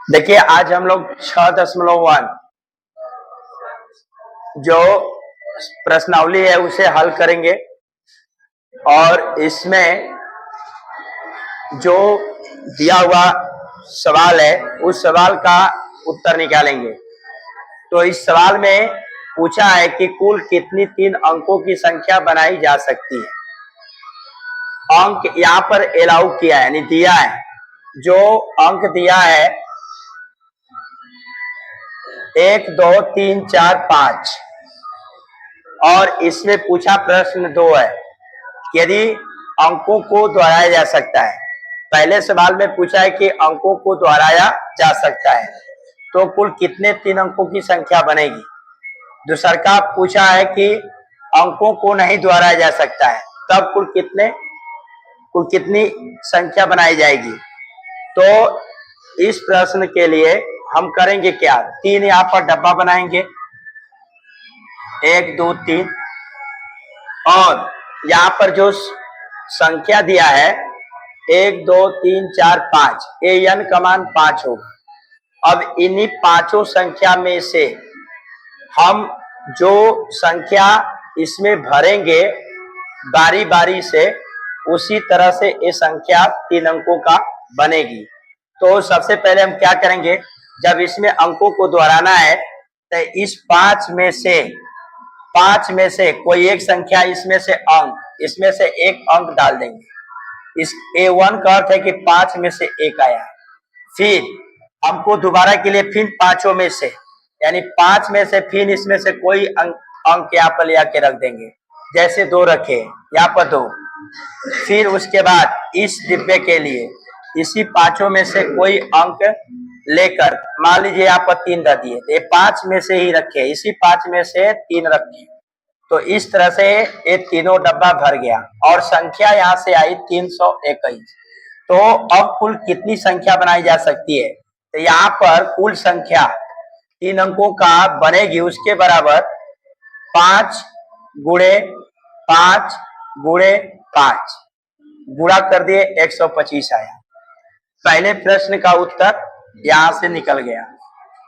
देखिए आज हम लोग 6.1 जो प्रश्नावली है उसे हल करेंगे और इसमें जो दिया हुआ सवाल है उस सवाल का उत्तर निकालेंगे। तो इस सवाल में पूछा है कि कुल कितनी 3 अंकों की संख्या बनाई जा सकती है। अंक यहाँ पर एलाउ किया है यानी दिया है। जो अंक दिया है 1 2 3 4 5 और इसमें पूछा प्रश्न 2 है यदि अंकों को दोहराया जा सकता है। पहले सवाल में पूछा है कि अंकों को दोहराया जा सकता है तो कुल कितने 3 अंकों की संख्या बनेगी। दूसरा का पूछा है कि अंकों को नहीं दोहराया जा सकता है तब कुल कितनी संख्या बनाई जाएगी। तो इस प्रश्न के लिए हम करेंगे क्या, 3 यहाँ पर डब्बा बनाएंगे 1 2 3 और यहाँ पर जो संख्या दिया है 1 2 3 4 5 ये n का मान 5 होगा। अब इन्हीं पांचों संख्या में से हम जो संख्या इसमें भरेंगे बारी बारी से उसी तरह से ये संख्या 3 अंकों का बनेगी। तो सबसे पहले हम क्या करेंगे, जब इसमें अंकों को दोहराना है तो इस 5 में से कोई एक संख्या इसमें से एक अंक डाल देंगे। इस A1 का अर्थ है कि 5 में से एक आया है। फिर हमको दोबारा के लिए फिर पांचों में से यानी 5 में से फिर इसमें से कोई अंक यहाँ पर ले आके रख देंगे, जैसे 2 रखे यहाँ पर 2। फिर उसके बाद इस डिब्बे के लिए इसी पांचों में से कोई अंक लेकर मान लीजिए यहाँ पर 3 रख दिए, ये 5 में से ही रखे, इसी 5 में से 3 रखे। तो इस तरह से ये तीनों डब्बा भर गया और संख्या यहाँ से आई 321। तो अब कुल कितनी संख्या बनाई जा सकती है, तो यहाँ पर कुल संख्या 3 अंकों का बनेगी उसके बराबर 5 गुणे 5 गुणे 5 गुणा कर दिए 125 आया। पहले प्रश्न का उत्तर यहां से निकल गया।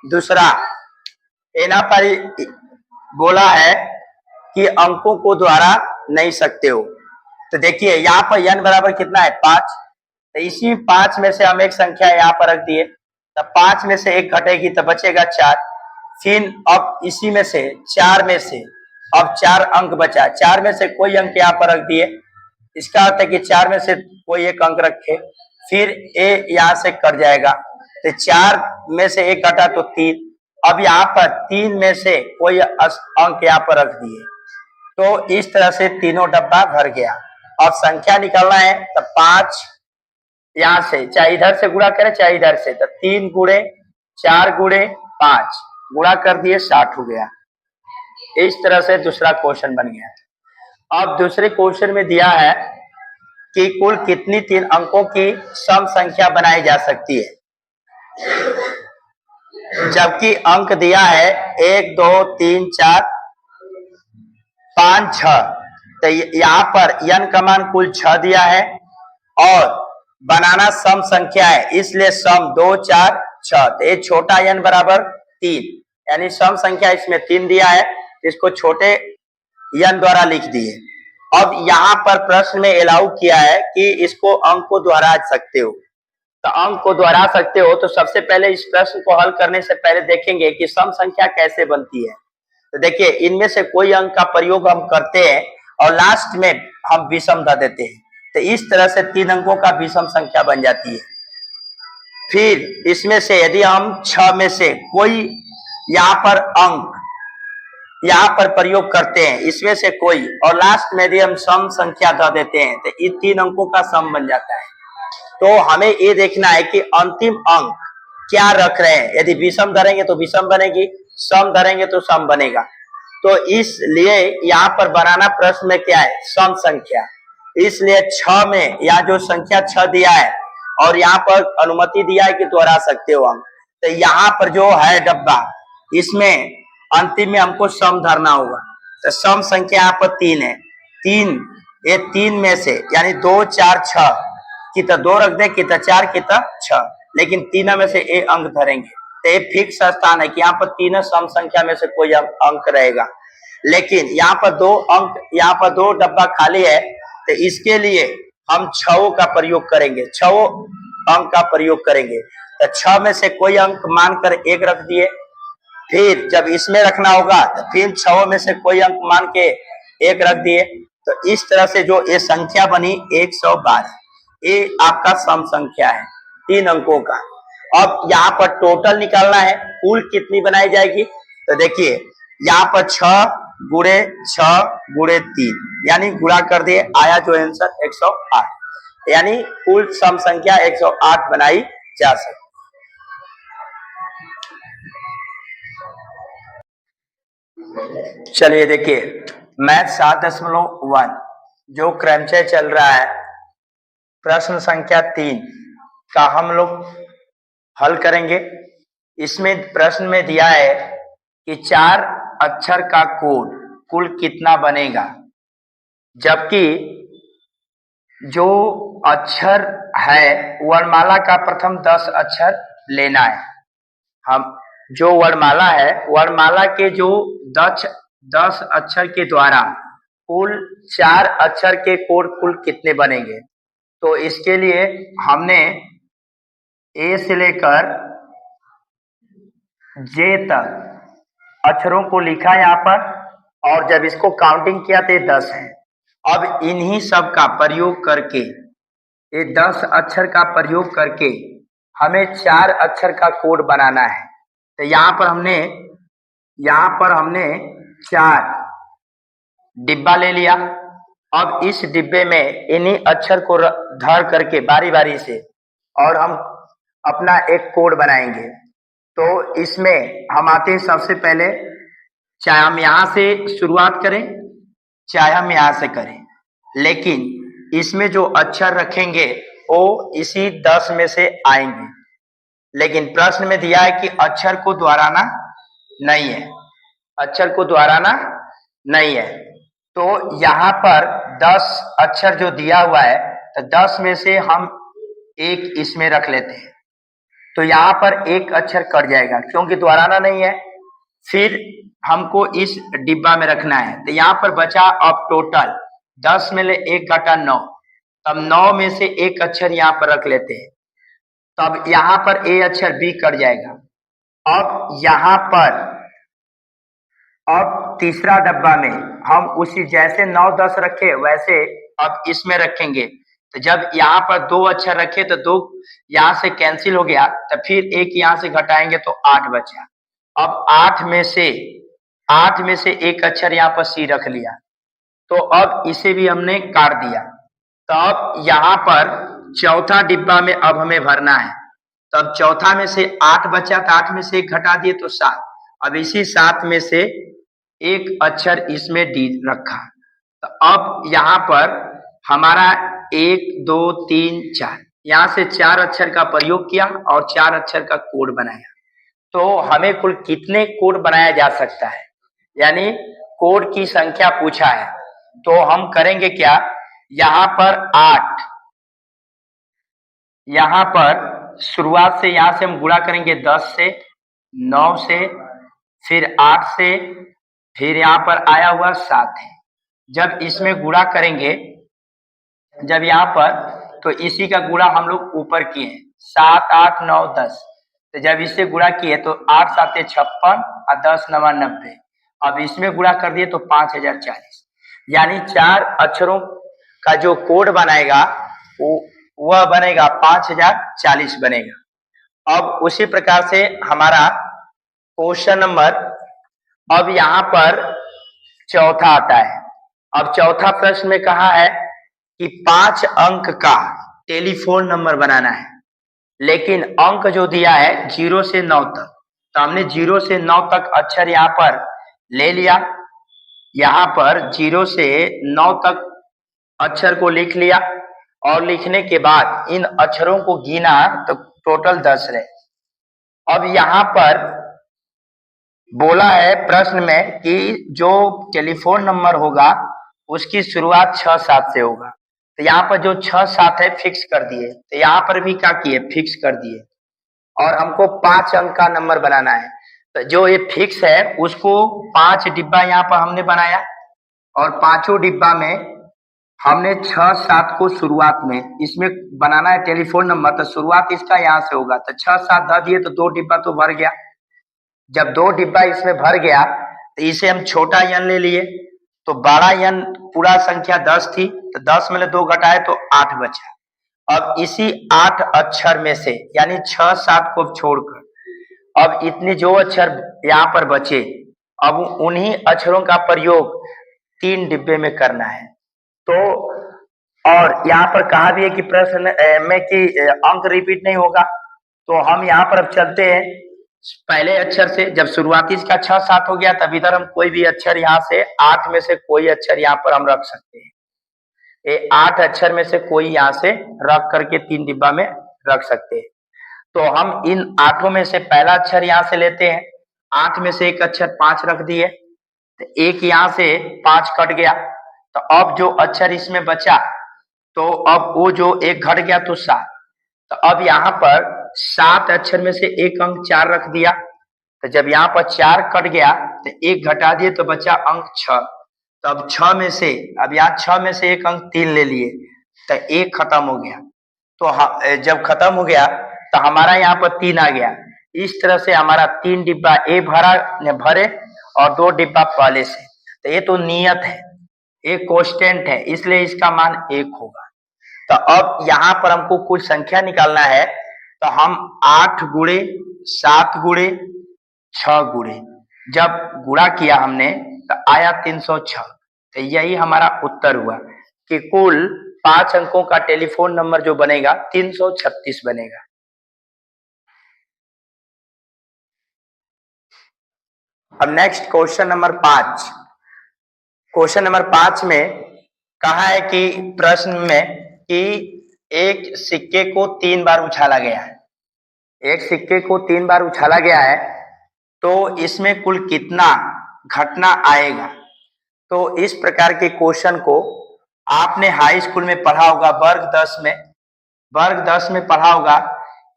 दूसरा यहाँ पर बोला है कि अंकों को दोहरा नहीं सकते हो। तो देखिए यहाँ पर n बराबर कितना है 5, तो इसी 5 में से हम एक संख्या यहाँ पर रख दिए, तो 5 में से एक घटेगी तो बचेगा 4। फिर अब इसी में से 4 में से अब 4 अंक बचा, 4 में से कोई अंक यहाँ पर रख दिए, इसका अर्थ है कि 4 में से कोई एक अंक रखे। फिर ए यहाँ से कट जाएगा तो 4 में से एक घटा तो 3। अब यहाँ पर 3 में से कोई अंक यहाँ पर रख दिए, तो इस तरह से तीनों डब्बा भर गया। अब संख्या निकालना है तो 5 यहाँ से चाहे इधर से गुणा करें चाहे इधर से, तो 3 गुणे 4 गुणे 5 गुणा कर दिए 60 हो गया। इस तरह से दूसरा क्वेश्चन बन गया। अब दूसरे क्वेश्चन में दिया है कि कुल कितनी 3 अंकों की सम संख्या बनाई जा सकती है, जबकि अंक दिया है 1 2 3 4 5 6। तो यहाँ पर n का मान कुल 6 दिया है और बनाना सम संख्या है, इसलिए सम 2 4 6, तो ये छोटा n बराबर 3 यानी सम संख्या इसमें 3 दिया है, इसको छोटे n द्वारा लिख दिए। अब यहाँ पर प्रश्न में एलाउ किया है कि इसको अंक को दोहरा सकते हो, तो अंक को दोहरा सकते हो। तो सबसे पहले इस प्रश्न को हल करने से पहले देखेंगे कि सम संख्या कैसे बनती है। तो देखिए इनमें से कोई अंक का प्रयोग हम करते हैं और लास्ट में हम विषम धर देते हैं, तो इस तरह से 3 अंकों का विषम संख्या बन जाती है। फिर इसमें से यदि हम 6 में से कोई यहाँ पर अंक यहाँ पर प्रयोग करते हैं, इसमें से कोई, और लास्ट में यदि हम सम संख्या धर देते हैं तो ये 3 अंकों का सम बन जाता है। तो हमें ये देखना है कि अंतिम अंक क्या रख रहे हैं, यदि विषम धरेंगे तो विषम बनेगी, सम धरेंगे तो सम बनेगा। तो इसलिए यहाँ पर बनाना प्रश्न में क्या है, सम संख्या, इसलिए 6 में यहाँ जो संख्या 6 दिया है और यहाँ पर अनुमति दिया है कि दोहरा सकते हो अंक, तो यहाँ पर जो है डब्बा इसमें अंतिम में हमको सम धरना होगा। तो सम संख्या यहाँ पर 3 है, 3 में से यानी 2 4 6 की तो 2 रख दे, की तो 4 की तो 6, लेकिन तीनों में से एक अंक धरेंगे, तो ये फिक्स स्थान है कि यहाँ पर तीनों सम संख्या में से कोई अंक रहेगा। लेकिन यहाँ पर दो अंक, यहाँ पर दो डब्बा खाली है, तो इसके लिए हम छओं का प्रयोग करेंगे, छओं अंक का प्रयोग करेंगे। तो 6 में से कोई अंक मानकर एक रख दिए, फिर जब इसमें रखना होगा तो फिर 6 में से कोई अंक मान के एक रख दिए। तो इस तरह से जो ये संख्या बनी 112, ये आपका सम संख्या है 3 अंकों का। अब यहाँ पर टोटल निकालना है, कुल कितनी बनाई जाएगी। तो देखिए यहाँ पर 6 गुणे 6 गुणे 3 यानी गुणा कर दिए, आया जो आंसर 108, यानी कुल सम संख्या 108 बनाई जा सकती। चलिए देखिए मैथ 7.1 जो क्रमशः चल रहा है, प्रश्न संख्या 3 का हम लोग हल करेंगे। इसमें प्रश्न में दिया है कि 4 अक्षर का कोड कुल कितना बनेगा, जबकि जो अक्षर है वर्णमाला का प्रथम 10 अक्षर लेना है। हम जो वर्णमाला है, वर्णमाला के जो 10 अक्षर के द्वारा कुल 4 अक्षर के कोड कुल कितने बनेंगे। तो इसके लिए हमने ए से लेकर जे तक अक्षरों को लिखा यहाँ पर, और जब इसको काउंटिंग किया तो 10 है। अब इन्हीं सब का प्रयोग करके, ये 10 अक्षर का प्रयोग करके हमें 4 अक्षर का कोड बनाना है। तो यहाँ पर हमने 4 डिब्बा ले लिया। अब इस डिब्बे में इन्हीं अक्षर को धर करके बारी बारी से और हम अपना एक कोड बनाएंगे। तो इसमें हम आते हैं सबसे पहले, चाहे हम यहाँ से शुरुआत करें चाहे हम यहाँ से करें, लेकिन इसमें जो अक्षर रखेंगे वो इसी 10 में से आएंगे। लेकिन प्रश्न में दिया है कि अक्षर को दोहराना नहीं है, अक्षर को दोहराना नहीं है। तो यहाँ पर 10 अक्षर जो दिया हुआ है, तो 10 में से हम एक इसमें रख लेते हैं। तो यहाँ पर एक अक्षर कट जाएगा क्योंकि दोहराना नहीं है। फिर हमको इस डिब्बा में रखना है। तो यहाँ पर बचा अब टोटल 10 में ले 1 घटा 9, तब 9 में से एक अक्षर यहाँ पर रख लेते हैं। तब यहाँ पर ए अक्षर बी कट जाएगा। अब यहाँ पर अब तीसरा डब्बा में हम उसी जैसे 9 10 रखे वैसे अब इसमें रखेंगे। तो जब यहाँ पर 2 अक्षर रखे तो 2 यहाँ से कैंसिल हो गया, तो फिर एक यहाँ से घटाएंगे तो 8 बचा। अब 8 में से एक अक्षर यहाँ पर सी रख लिया, तो अब इसे भी हमने काट दिया। तो अब यहाँ पर चौथा डिब्बा में अब हमें भरना है। तब चौथा में से 8 बचा, तो 8 में से एक घटा दिए तो 7। अब इसी 7 में से एक अक्षर इसमें डी रखा। तो अब यहाँ पर हमारा 1 2 3 4, यहाँ से 4 अक्षर का प्रयोग किया और 4 अक्षर का कोड बनाया। तो हमें कुल कितने कोड बनाया जा सकता है, यानी कोड की संख्या पूछा है। तो हम करेंगे क्या, यहाँ पर 8, यहाँ पर शुरुआत से यहाँ से हम गुणा करेंगे 10 से, 9 से, फिर 8 से, फिर यहाँ पर आया हुआ 7 है। जब इसमें गुणा करेंगे, जब यहाँ पर, तो इसी का गुणा हम लोग ऊपर किए 7 8 9 10। तो जब इससे गुणा किए तो 8 7 56 और 10 9 90। अब इसमें गुणा कर दिए तो 5040, यानी 4 अक्षरों का जो कोड बनाएगा वह बनेगा 5040 बनेगा। अब उसी प्रकार से हमारा क्वेश्चन नंबर, अब यहाँ पर चौथा आता है। अब चौथा प्रश्न में कहा है कि 5 अंक का टेलीफोन नंबर बनाना है, लेकिन अंक जो दिया है 0 से 9 तक। तो हमने 0 से 9 तक अक्षर यहाँ पर ले लिया। यहाँ पर 0 से 9 तक अक्षर को लिख लिया और लिखने के बाद इन अक्षरों को गिना तो टोटल 10 रहे। अब यहाँ पर बोला है प्रश्न में कि जो टेलीफोन नंबर होगा उसकी शुरुआत 6 7 से होगा। तो यहाँ पर जो 6 7 है फिक्स कर दिए, तो यहाँ पर भी क्या किए, फिक्स कर दिए। और हमको 5 अंक का नंबर बनाना है। तो जो ये फिक्स है उसको 5 डिब्बा यहाँ पर हमने बनाया और पांचों डिब्बा में हमने 6-7 को शुरुआत में इसमें बनाना है टेलीफोन नंबर। तो शुरुआत इसका यहाँ से होगा, तो 6-7 धर दिए तो 2 डिब्बा तो भर गया। जब 2 डिब्बा इसमें भर गया तो इसे हम छोटा यन ले लिए, तो बड़ा यन पूरा संख्या 10 थी, तो 10 में 2 घटाए तो 8 बचा। अब इसी 8 अक्षर में से यानी 6-7 को छोड़कर अब इतने जो अक्षर यहाँ पर बचे, अब उन्हीं अक्षरों का प्रयोग 3 डिब्बे में करना है। तो और यहाँ पर कहा भी है कि प्रश्न में कि अंक रिपीट नहीं होगा। तो हम यहाँ पर अब चलते हैं पहले अक्षर से। जब शुरुआती इसका 6-7 हो गया तब इधर हम कोई भी अक्षर यहाँ से 8 में से कोई अक्षर यहाँ पर हम रख सकते हैं। ये 8 अक्षर में से कोई यहाँ से रख करके 3 डिब्बा में रख सकते हैं। तो हम इन 8 में से पहला अक्षर यहाँ से लेते हैं। 8 में से एक अक्षर 5 रख दिए, तो एक यहाँ से 5 कट गया। तो अब जो अक्षर इसमें बचा, तो अब वो जो एक घट गया तो 7। तो अब यहाँ पर 7 अक्षर में से एक अंक 4 रख दिया। तो जब यहाँ पर 4 कट गया तो एक घटा दिए तो बचा अंक 6। तो अब 6 में से अब यहाँ 6 में से एक अंक 3 ले लिए, तो एक खत्म हो गया। तो जब खत्म हो गया तो हमारा यहाँ पर 3 आ गया। इस तरह से हमारा 3 डिब्बा ए भरे और 2 डिब्बा पहले से। तो ये तो नियत है, एक कांस्टेंट है, इसलिए इसका मान 1 होगा। तो अब यहाँ पर हमको कुल संख्या निकालना है। तो हम 8 गुणे 7 गुणे 6 गुणे जब गुणा किया हमने तो आया 306। तो यही हमारा उत्तर हुआ कि कुल 5 अंकों का टेलीफोन नंबर जो बनेगा 336 बनेगा। अब next question number 5। Question number 5 में कहा है कि प्रश्न में कि एक सिक्के को 3 बार उछाला गया है। एक सिक्के को 3 बार उछाला गया है, तो इसमें कुल कितना घटना आएगा। तो इस प्रकार के क्वेश्चन को आपने हाई स्कूल में पढ़ा होगा, वर्ग 10 में पढ़ा होगा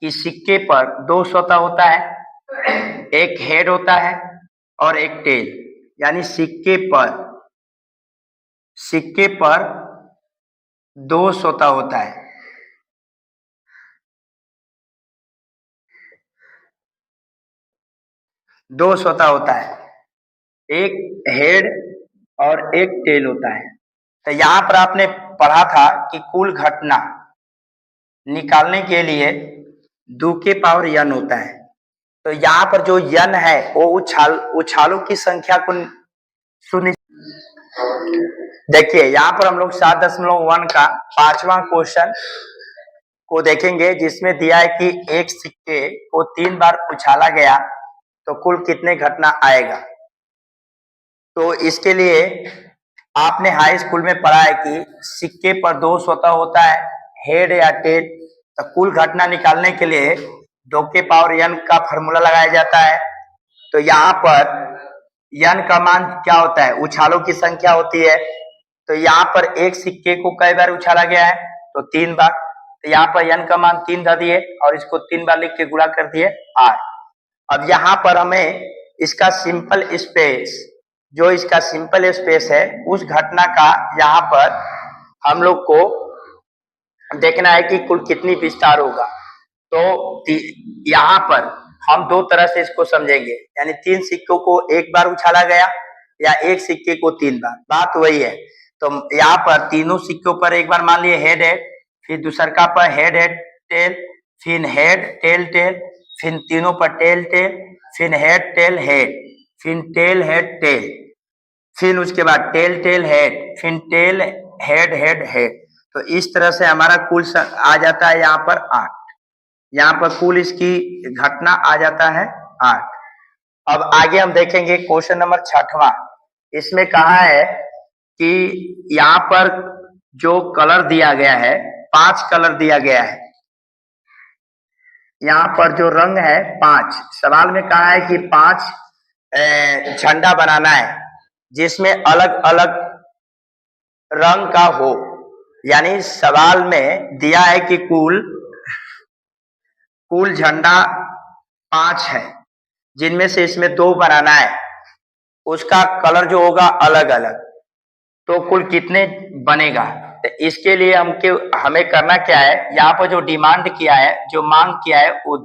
कि सिक्के पर 2 सतह होता है, एक हेड होता है और एक टेल। यानी सिक्के पर 2 सतह होता है। दो सतह होता है, एक हेड और एक टेल होता है। तो यहाँ पर आपने पढ़ा था कि कुल घटना निकालने के लिए 2 के पावर n होता है। तो यहाँ पर जो n है वो उछालों की संख्या को देखिए। यहाँ पर हम लोग 7.1 का 5वां क्वेश्चन को देखेंगे, जिसमें दिया है कि एक सिक्के को 3 बार उछाला गया तो कुल कितने घटना आएगा। तो इसके लिए आपने हाई स्कूल में पढ़ा है कि सिक्के पर 2 सतह होता है, हेड या टेल। तो कुल घटना निकालने के लिए 2 के पावर n का फॉर्मूला लगाया जाता है। तो यहाँ पर n का मान क्या होता है, उछालों की संख्या होती है। तो यहाँ पर एक सिक्के को कई बार उछाला गया है, तो 3 बार। तो यहाँ पर n का मान 3 धर दिए और इसको 3 बार लिख के गुणा कर दिए 8। अब यहाँ पर हमें इसका सिंपल स्पेस है, उस घटना का यहाँ पर हम लोग को देखना है कि कुल कितनी विस्तार होगा। तो यहाँ पर हम 2 तरह से इसको समझेंगे, यानी 3 सिक्कों को एक बार उछाला गया या एक सिक्के को 3 बार, बात वही है। तो यहाँ पर तीनों सिक्कों पर एक बार मान लिए हेड, फिर दूसरका पर हेड टेल, फिर हेड टेल, फिर तीनों पर टेल, फिर हेड टेल हेड, फिर टेल हेड टेल, फिर उसके बाद टेल हेड, फिर टेल हेड हेड हेड। तो इस तरह से हमारा कुल आ जाता है यहाँ पर 8। यहाँ पर कुल इसकी घटना आ जाता है 8। अब आगे हम देखेंगे क्वेश्चन नंबर 6वां। इसमें कहा है कि यहाँ पर जो कलर दिया गया है, 5 कलर दिया गया है। यहाँ पर जो रंग है 5, सवाल में कहा है कि 5 झंडा बनाना है जिसमें अलग अलग रंग का हो। यानी सवाल में दिया है कि कुल कुल झंडा 5 है, जिनमें से इसमें 2 बनाना है, उसका कलर जो होगा अलग अलग, तो कुल कितने बनेगा? तो इसके लिए हमें करना क्या है, यहाँ पर जो डिमांड किया है, जो मांग किया है वो